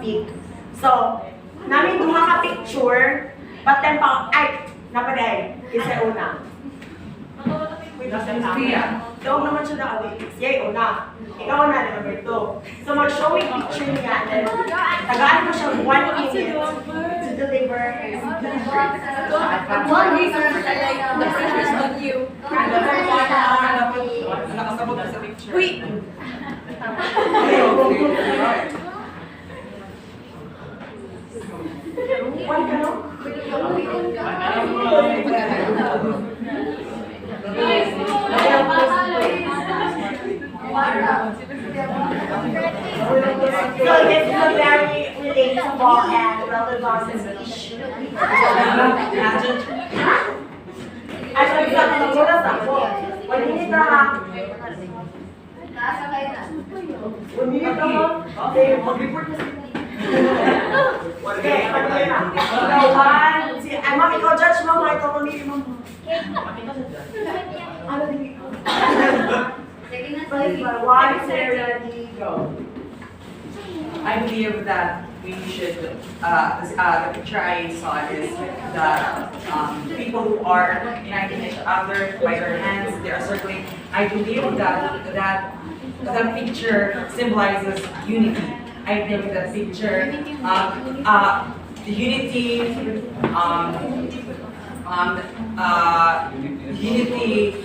big. So, namin duha ka picture, but then pa, ay, napaday, isa una. Ikaw naman siya na, yay, una. Ikaw na, number 2. So, mag-showing picture niya, then, tagaan mo siya 1 minute to deliver. 1 week or the pressure's on you. Nakasabot ka sa picture. Uy! One ka, no? So this is a very relatable and relevant issue. Ay, sabi sa akin, oras ako. 1 minute na ha. 1 minute na ha. Okay, mag-report na siya. Okay, pag-report na. So, ay, ma'am, ikaw judge mo, ito pamili mo. Ano din ikaw? 1, ready, go. I believe that we should, the picture I saw is that people who are uniting each other by their hands, they are circling. I believe that picture symbolizes unity. I think that picture, unity, unity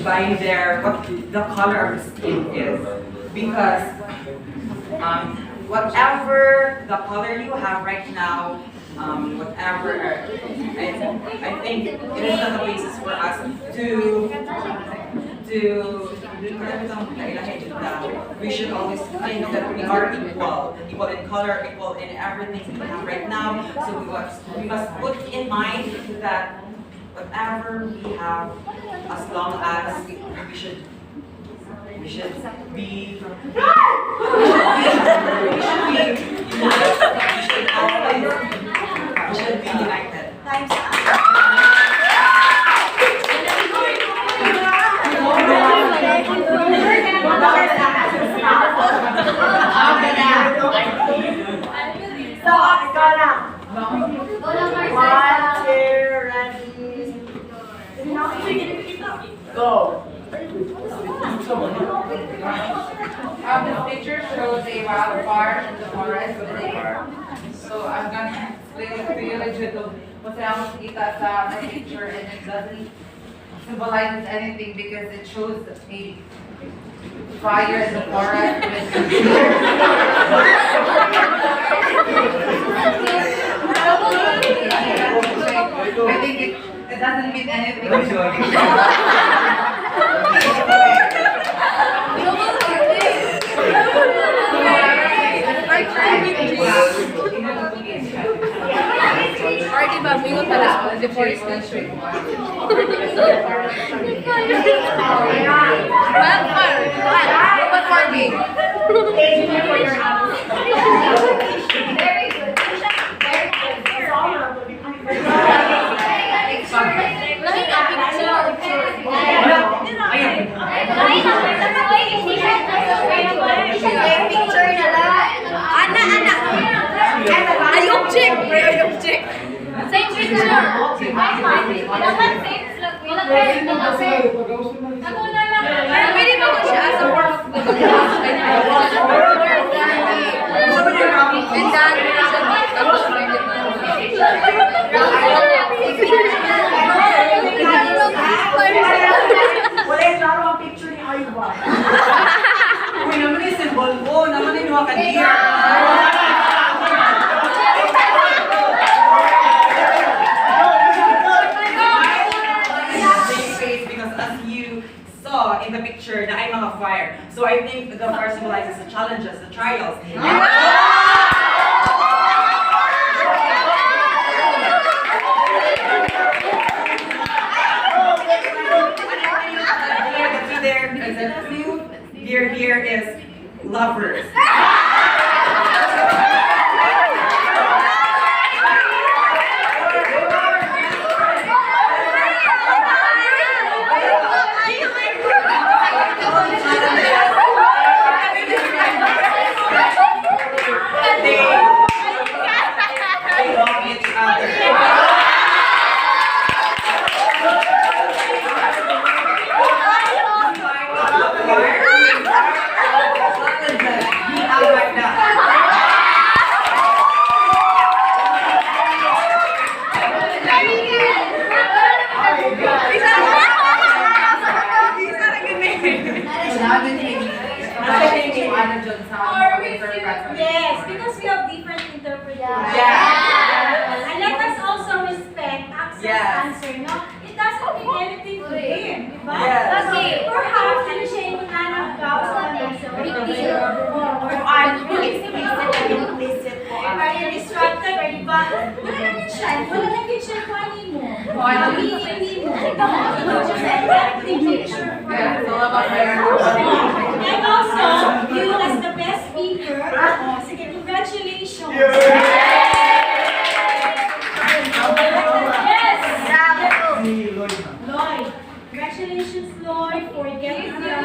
by what the color of the skin is, because whatever the color you have right now, whatever, I think it is not the basis for us we should always think that we are equal in color, equal in everything we have right now. So we must put in mind that whatever we have, as long as we should be united. Time's up. So, ikaw na. 1, 2, ready. Go. This picture shows a wild farm in the forest. So I'm gonna explain it to you legit. Kasi ang makikita sa picture and it doesn't symbolize anything because it shows a fire in the forest. I think it doesn't mean anything. Party ba? Bingon pala. Deforestation. Wildfire. What farming? Thank you for your answer. Very good. Lahing ang picture na lang. Ana. Ay, object! Ay, object! Same picture! Pwede ba ko siya sa form of and then, Wala yung laro ang picture ni Ayuba. Uy, naman yung symbol ko, naman yung mga kandiya. Because as you saw in the picture, na ay mga fire. So I think the fire symbolizes the challenges, the trials. Here is lovers. Yes, because we have different interpretations. Yeah. And let us also respect Axel's Yes. answer, no? It doesn't mean anything to him, diba? Yes. Kasi perhaps, ano siya yung nananggaw sa kanila. Or I'm really implicit po. Are you distracted? Or diba? Wala na din siya. Wala na din siya kung ano mo. Hindi mo. Just acting picture for Yeah, it's you. all about prayer. And also, you as the best speaker, sige, congratulations. Yes! Lloyd. Congratulations, Lloyd, for getting the